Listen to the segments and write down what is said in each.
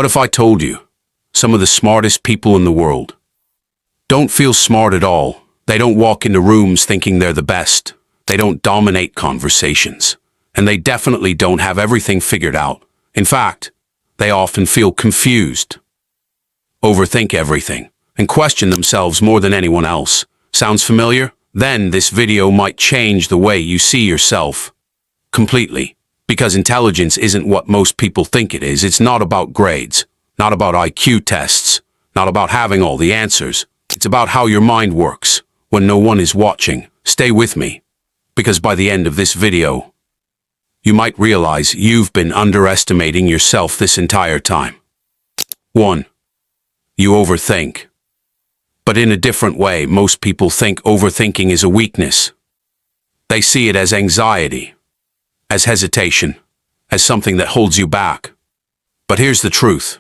What if I told you some of the smartest people in the world don't feel smart at all? They don't walk into rooms thinking they're the best. They don't dominate conversations. And they definitely don't have everything figured out. In fact, they often feel confused, overthink everything, and question themselves more than anyone else. Sounds familiar? Then this video might change the way you see yourself completely. Because intelligence isn't what most people think it is. It's not about grades, not about IQ tests, not about having all the answers. It's about how your mind works when no one is watching. Stay with me, because by the end of this video, you might realize you've been underestimating yourself this entire time. 1. You overthink. But in a different way. Most people think overthinking is a weakness. They see it as anxiety, as hesitation, as something that holds you back. But here's the truth.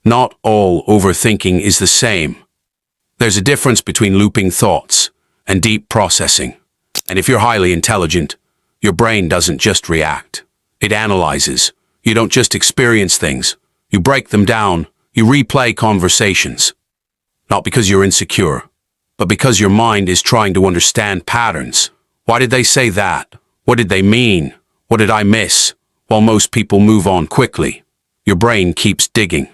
Not all overthinking is the same. There's a difference between looping thoughts and deep processing. And if you're highly intelligent, your brain doesn't just react. It analyzes. You don't just experience things. You break them down. You replay conversations. Not because you're insecure, but because your mind is trying to understand patterns. Why did they say that? What did they mean? What did I miss? While most people move on quickly, your brain keeps digging.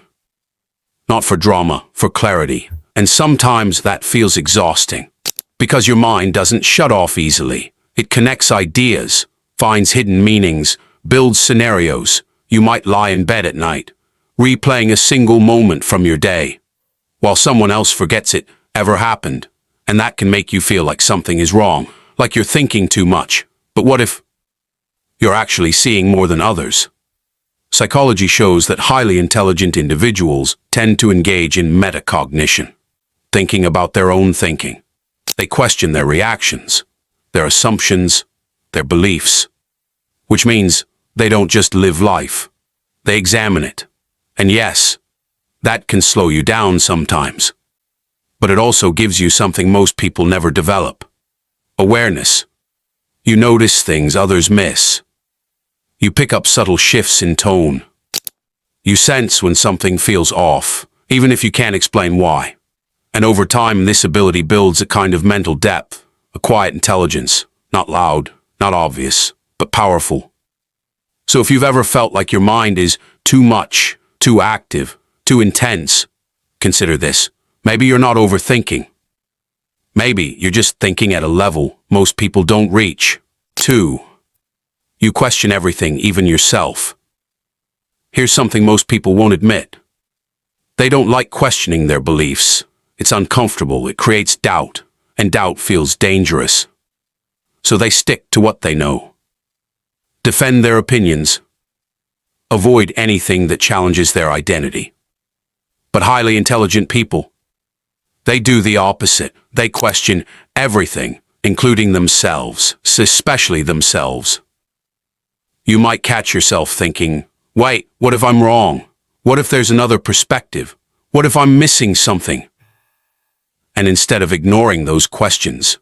Not for drama, for clarity. And sometimes that feels exhausting. Because your mind doesn't shut off easily. It connects ideas, finds hidden meanings, builds scenarios. You might lie in bed at night, replaying a single moment from your day, while someone else forgets it ever happened. And that can make you feel like something is wrong, like you're thinking too much. But what if you're actually seeing more than others? Psychology shows that highly intelligent individuals tend to engage in metacognition, thinking about their own thinking. They question their reactions, their assumptions, their beliefs, which means they don't just live life, they examine it. And yes, that can slow you down sometimes. But it also gives you something most people never develop: awareness. You notice things others miss. You pick up subtle shifts in tone. You sense when something feels off, even if you can't explain why. And over time, this ability builds a kind of mental depth, a quiet intelligence, not loud, not obvious, but powerful. So if you've ever felt like your mind is too much, too active, too intense, consider this. Maybe you're not overthinking. Maybe you're just thinking at a level most people don't reach. 2. You question everything, even yourself. Here's something most people won't admit. They don't like questioning their beliefs. It's uncomfortable, it creates doubt, and doubt feels dangerous. So they stick to what they know. Defend their opinions. Avoid anything that challenges their identity. But highly intelligent people, they do the opposite. They question everything, including themselves, especially themselves. You might catch yourself thinking, wait, what if I'm wrong? What if there's another perspective? What if I'm missing something? And instead of ignoring those questions,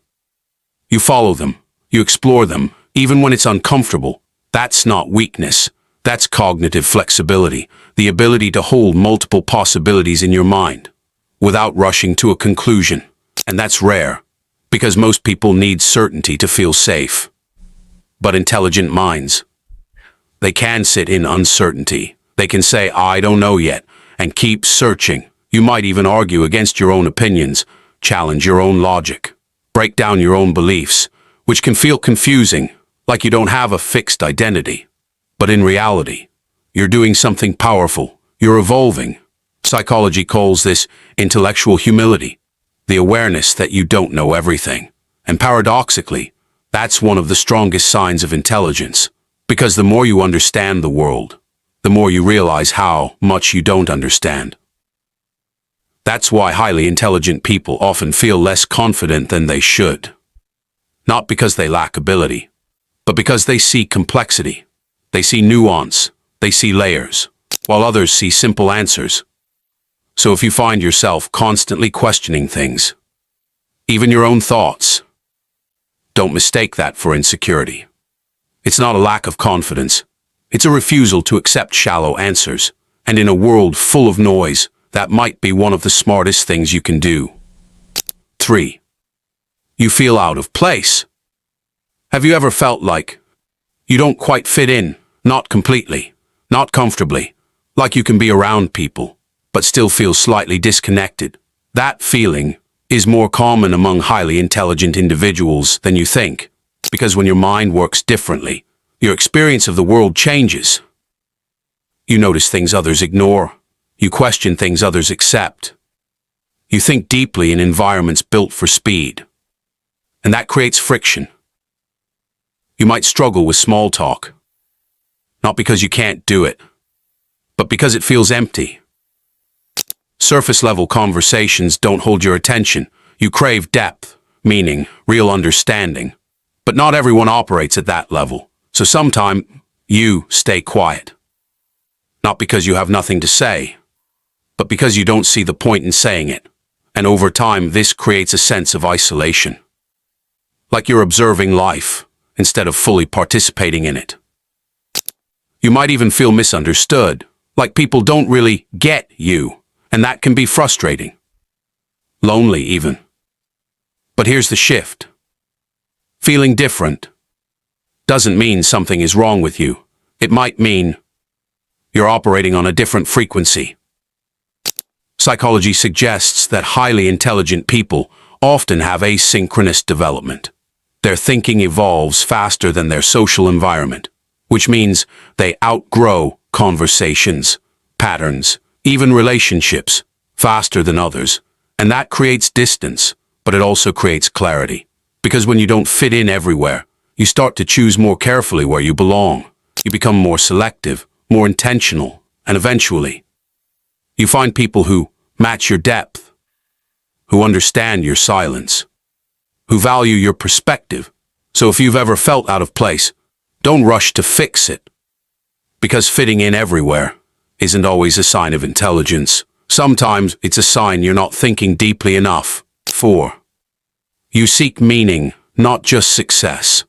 you follow them, you explore them, even when it's uncomfortable. That's not weakness. That's cognitive flexibility, the ability to hold multiple possibilities in your mind without rushing to a conclusion. And that's rare, because most people need certainty to feel safe. But intelligent minds, they can sit in uncertainty. They can say, I don't know yet, and keep searching. You might even argue against your own opinions, challenge your own logic, break down your own beliefs, which can feel confusing, like you don't have a fixed identity. But in reality, you're doing something powerful. You're evolving. Psychology calls this intellectual humility, the awareness that you don't know everything. And paradoxically, that's one of the strongest signs of intelligence, because the more you understand the world, the more you realize how much you don't understand. That's why highly intelligent people often feel less confident than they should. Not because they lack ability, but because they see complexity. They see nuance, they see layers, while others see simple answers. So if you find yourself constantly questioning things, even your own thoughts, don't mistake that for insecurity. It's not a lack of confidence. It's a refusal to accept shallow answers. And in a world full of noise, that might be one of the smartest things you can do. 3. You feel out of place. Have you ever felt like you don't quite fit in, not completely, not comfortably, like you can be around people, but still feel slightly disconnected? That feeling is more common among highly intelligent individuals than you think, because when your mind works differently, your experience of the world changes. You notice things others ignore. You question things others accept. You think deeply in environments built for speed. And that creates friction. You might struggle with small talk, not because you can't do it, but because it feels empty. Surface-level conversations don't hold your attention. You crave depth, meaning, real understanding. But not everyone operates at that level, so sometimes you stay quiet. Not because you have nothing to say, but because you don't see the point in saying it. And over time, this creates a sense of isolation. Like you're observing life, instead of fully participating in it. You might even feel misunderstood, like people don't really get you, and that can be frustrating. Lonely, even. But here's the shift. Feeling different doesn't mean something is wrong with you. It might mean you're operating on a different frequency. Psychology suggests that highly intelligent people often have asynchronous development. Their thinking evolves faster than their social environment, which means they outgrow conversations, patterns, even relationships, faster than others. And that creates distance, but it also creates clarity. Because when you don't fit in everywhere, you start to choose more carefully where you belong. You become more selective, more intentional, and eventually, you find people who match your depth, who understand your silence, who value your perspective. So if you've ever felt out of place, don't rush to fix it. Because fitting in everywhere isn't always a sign of intelligence. Sometimes it's a sign you're not thinking deeply enough. 4. You seek meaning, not just success.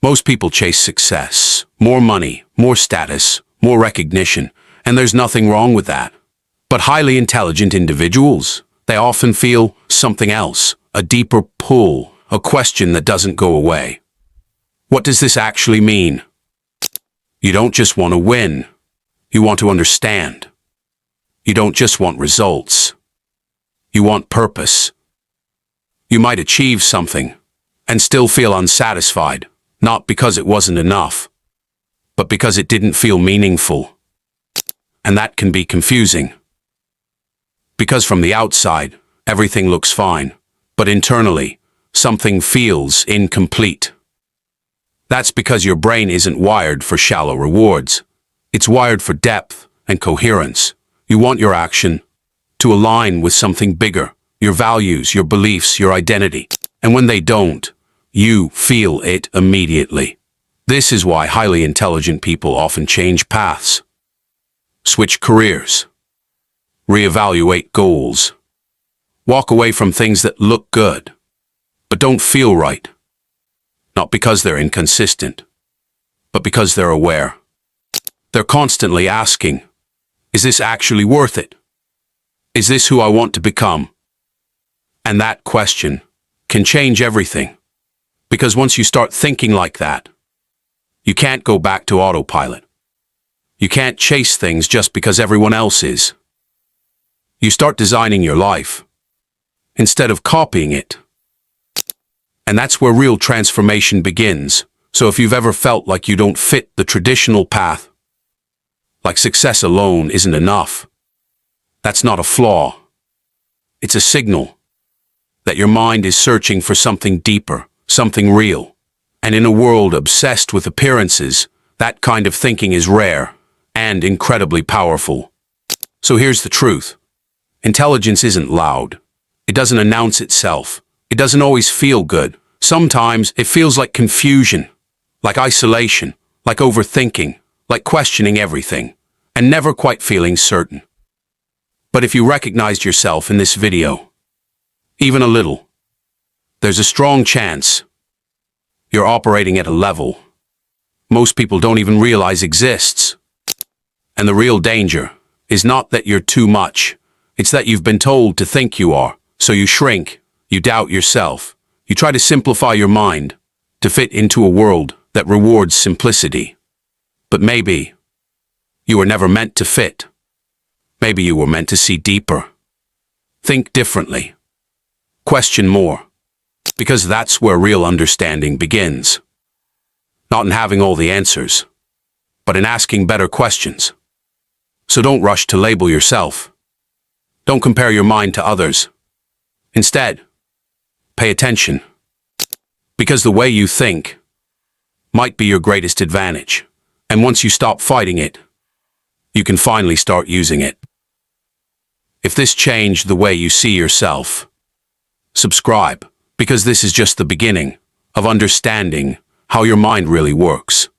Most people chase success, more money, more status, more recognition, and there's nothing wrong with that. But highly intelligent individuals, they often feel something else, a deeper pull, a question that doesn't go away. What does this actually mean? You don't just want to win, you want to understand. You don't just want results, you want purpose. You might achieve something and still feel unsatisfied, not because it wasn't enough, but because it didn't feel meaningful. And that can be confusing. Because from the outside, everything looks fine, but internally, something feels incomplete. That's because your brain isn't wired for shallow rewards. It's wired for depth and coherence. You want your action to align with something bigger, your values, your beliefs, your identity. And when they don't, you feel it immediately. This is why highly intelligent people often change paths, switch careers, reevaluate goals, walk away from things that look good, but don't feel right. Not because they're inconsistent, but because they're aware. They're constantly asking, is this actually worth it? Is this who I want to become? And that question can change everything. Because once you start thinking like that, you can't go back to autopilot. You can't chase things just because everyone else is. You start designing your life instead of copying it. And that's where real transformation begins. So if you've ever felt like you don't fit the traditional path, like success alone isn't enough, that's not a flaw. It's a signal that your mind is searching for something deeper, something real. And in a world obsessed with appearances, that kind of thinking is rare and incredibly powerful. So here's the truth. Intelligence isn't loud. It doesn't announce itself. It doesn't always feel good. Sometimes it feels like confusion, like isolation, like overthinking, like questioning everything, and never quite feeling certain. But if you recognized yourself in this video, even a little, there's a strong chance you're operating at a level most people don't even realize exists. And the real danger is not that you're too much. It's that you've been told to think you are. So you shrink, you doubt yourself, you try to simplify your mind to fit into a world that rewards simplicity. But maybe you were never meant to fit. Maybe you were meant to see deeper. Think differently. Question more. Because that's where real understanding begins. Not in having all the answers, but in asking better questions. So don't rush to label yourself. Don't compare your mind to others. Instead, pay attention. Because the way you think might be your greatest advantage. And once you stop fighting it, you can finally start using it. If this changed the way you see yourself, subscribe, because this is just the beginning of understanding how your mind really works.